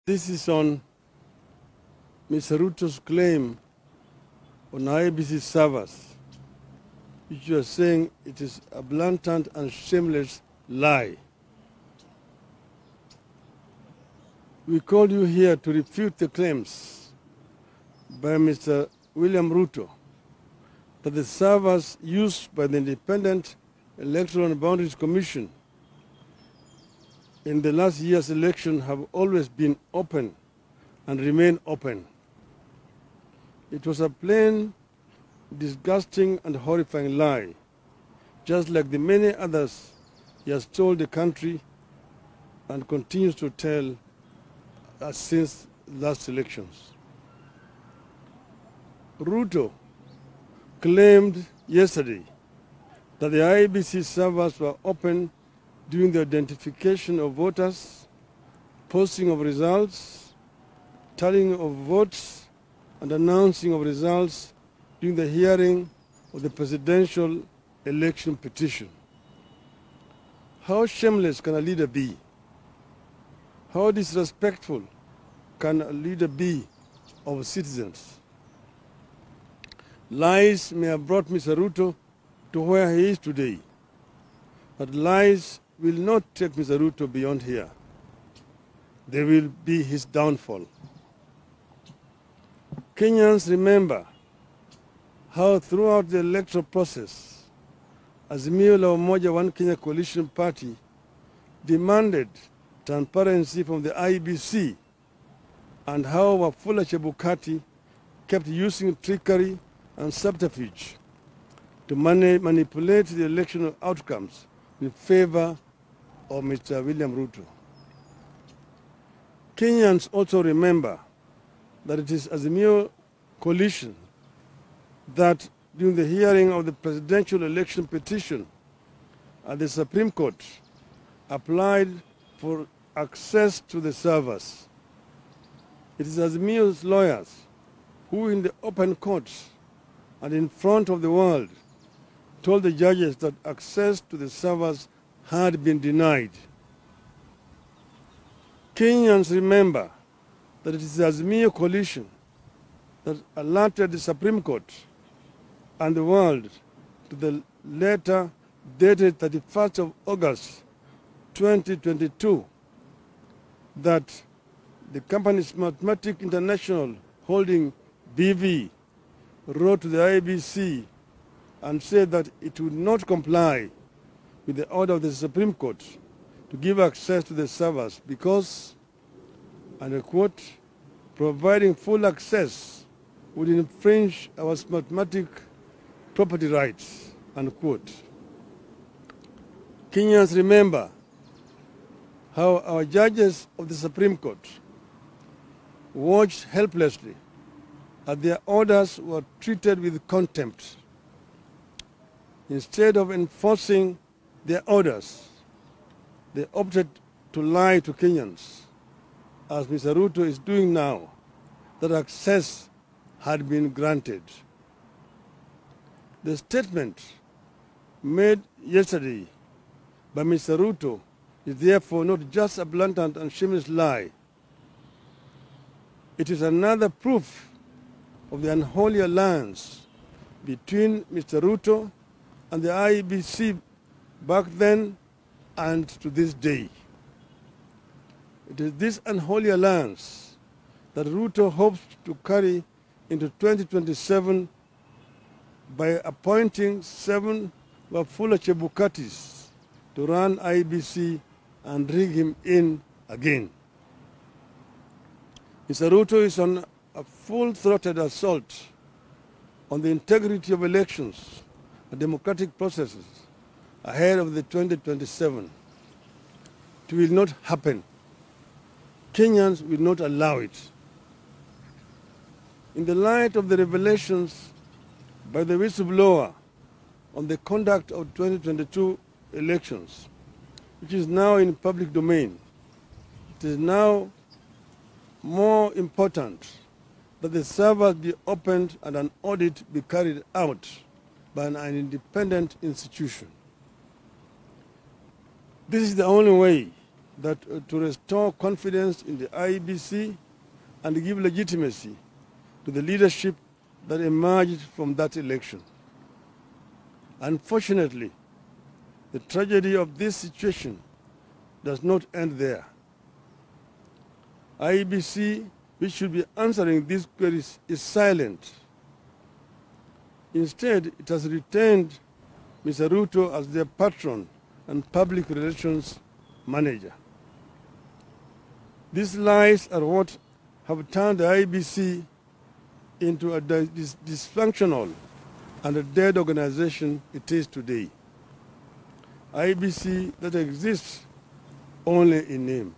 This is on Mr. Ruto's claim on IEBC servers, which you are saying it is a blatant and shameless lie. We call you here to refute the claims by Mr. William Ruto that the servers used by the Independent Electoral and Boundaries Commission in the last year's election have always been open and remain open. It was a plain, disgusting and horrifying lie, just like the many others he has told the country and continues to tell us since last elections. Ruto claimed yesterday that the IEBC servers were open during the identification of voters, posting of results, tallying of votes, and announcing of results during the hearing of the presidential election petition. How shameless can a leader be? How disrespectful can a leader be of citizens? Lies may have brought Mr. Ruto to where he is today, but lies will not take Mr. Ruto beyond here. They will be his downfall. Kenyans remember how throughout the electoral process, Azimio la Umoja One Kenya Coalition Party demanded transparency from the IEBC, and how Wafula Chebukati kept using trickery and subterfuge to manipulate the election outcomes in favor of Mr. William Ruto. Kenyans also remember that it is Azimio coalition that during the hearing of the presidential election petition at the Supreme Court applied for access to the servers. It is Azimio's lawyers who in the open court and in front of the world told the judges that access to the servers had been denied. Kenyans remember that it is the Azimio coalition that alerted the Supreme Court and the world to the letter dated 31st of August 2022 that the company Mathematic International Holding BV wrote to the IEBC and said that it would not comply with the order of the Supreme Court to give access to the servers because, and I quote, providing full access would infringe our mathematic property rights, unquote. Kenyans remember how our judges of the Supreme Court watched helplessly as their orders were treated with contempt. Instead of enforcing their orders, they opted to lie to Kenyans, as Mr. Ruto is doing now, that access had been granted. The statement made yesterday by Mr. Ruto is therefore not just a blatant and shameless lie. It is another proof of the unholy alliance between Mr. Ruto and the IEBC back then and to this day. It is this unholy alliance that Ruto hopes to carry into 2027 by appointing 7 Wafula Chebukatis to run IEBC and rig him in again. Mr. Ruto is on a full-throated assault on the integrity of elections and democratic processes ahead of the 2027. It will not happen. Kenyans will not allow it. In the light of the revelations by the whistleblower on the conduct of 2022 elections, which is now in public domain, it is now more important that the servers be opened and an audit be carried out by an independent institution. This is the only way that to restore confidence in the IEBC and give legitimacy to the leadership that emerged from that election. Unfortunately, the tragedy of this situation does not end there. IEBC, which should be answering these queries, is silent. Instead, it has retained Mr. Ruto as their patron and public relations manager. These lies are what have turned the IEBC into a dysfunctional and a dead organization it is today. IEBC that exists only in name.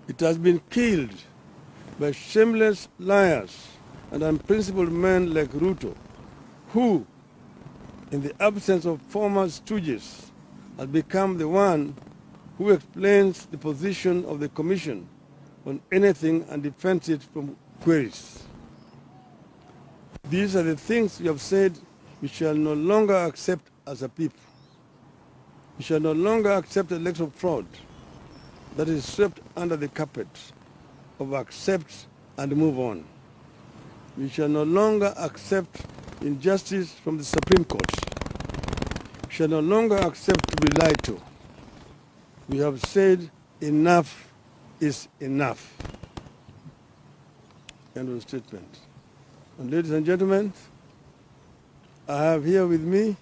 It has been killed by shameless liars and unprincipled men like Ruto, who, in the absence of former stooges, has become the one who explains the position of the Commission on anything and defends it from queries. These are the things we have said we shall no longer accept as a people. We shall no longer accept electoral fraud that is swept under the carpet of accept and move on. We shall no longer accept injustice from the Supreme Court. We shall no longer accept to be lied to. We have said enough is enough. End of statement. And ladies and gentlemen, I have here with me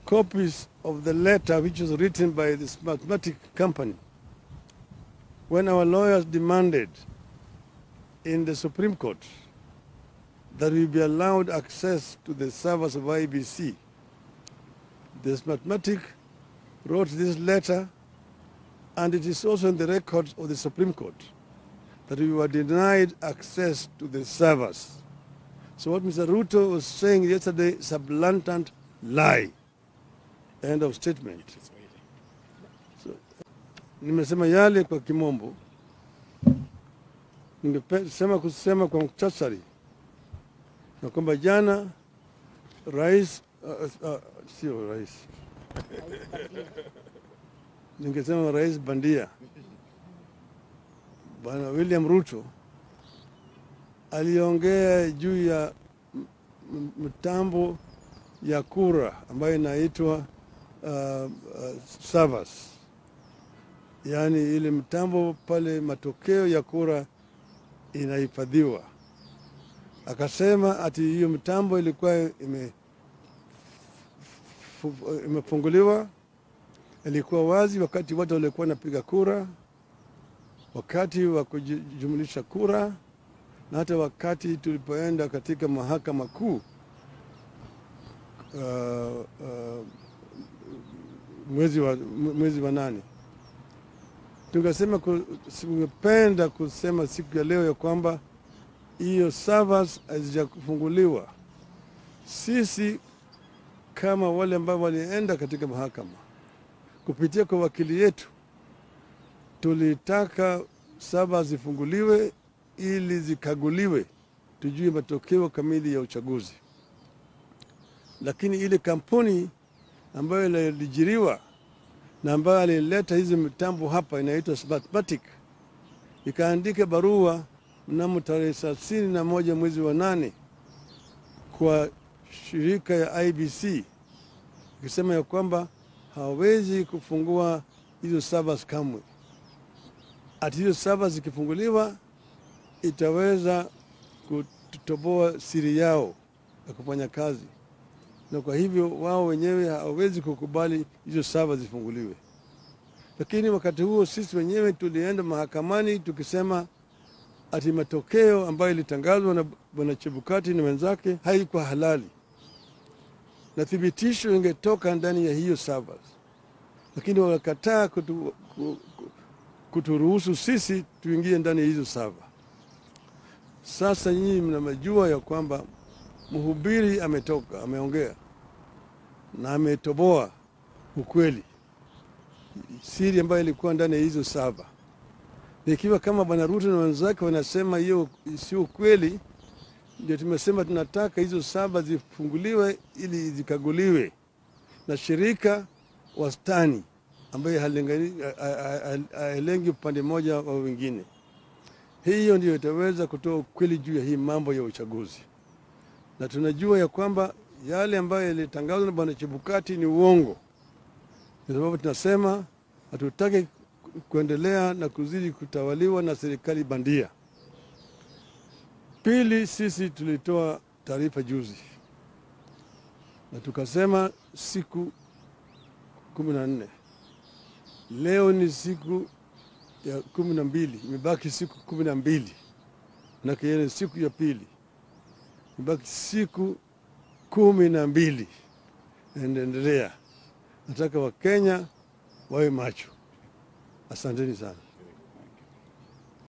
copies of the letter which was written by this mathematics company when our lawyers demanded in the Supreme Court that we be allowed access to the servers of IEBC. This mathematics wrote this letter, and it is also in the records of the Supreme Court that we were denied access to the servers. So what Mr. Ruto was saying yesterday is a blatant lie. End of statement. So, nimesema yale kwa kimombo. Ningesema kusema kwa muktasari na kwamba jana rais sio rais ningesema rais bandia Bwana William Ruto aliongea juu ya mtambo ya kura ambayo inaitwa servers. Yaani ile mtambo pale matokeo ya kura inahifadhiwa. Akasema ati hiyo mtambo ilikuwa imefunguliwa, ilikuwa wazi wakati watu walikuwa wanapiga kura, wakati wa kujumlisha kura, na hata wakati tulipoenda katika mahakama kuu mwezi wa 8. Tungesema tungependa kusema siku ya leo ya kwamba hiyo servers hazijafunguliwa. Sisi kama wale ambao walienda katika mahakama kupitia kwa wakili yetu tulitaka servers zifunguliwe ili zikaguliwe tujue matokeo kamili ya uchaguzi. Lakini ile kampuni ambayo ilijiriwa na ambayo alileta hizi mitambo hapa inaitwa Smartmatic ikaandika barua mnamo tarehe 31 mwezi wa 8 kwa shirika ya IEBC ikisema ya kwamba hawezi kufungua hizo servers kamwe. Ati hizo servers zikifunguliwa itaweza kutoboa siri yao ya kufanya kazi. Na kwa hivyo wao wenyewe hawezi kukubali hizo servers zifunguliwe. Lakini wakati huo sisi wenyewe tulienda mahakamani tukisema ati matokeo ambayo ilitangazwa na Bwana Chebukati na wenzake haikuwa halali. Na thibitisho ingetoka ndani ya hiyo servers. Lakini wakakataa kuturuhusu sisi tuingie ndani ya hizo server. Sasa nyinyi mnamjua ya kwamba mhubiri ametoka, ameongea na ametoboa ukweli, siri ambayo ilikuwa ndani ya hizo server. Ikiwa kama Bwana Ruto na wenzake wanasema hiyo sio kweli, ndio tumesema tunataka hizo server zifunguliwe ili zikaguliwe na shirika wastani ambaye halengi upande moja au wengine. Hiyo ndio itaweza kutoa ukweli juu ya hii mambo ya uchaguzi. Na tunajua ya kwamba yale ambayo yalitangazwa na bwana Chebukati ni uongo. Kwa sababu tunasema hatutaki kuendelea na kuzidi kutawaliwa na serikali bandia. Pili, sisi tulitoa taarifa juzi na tukasema siku 14. Leo ni siku ya 12, imebaki siku 12. Na kiene siku ya pili, imebaki siku 12. Endelea. Nataka Wakenya wawe macho. Asanteni sana.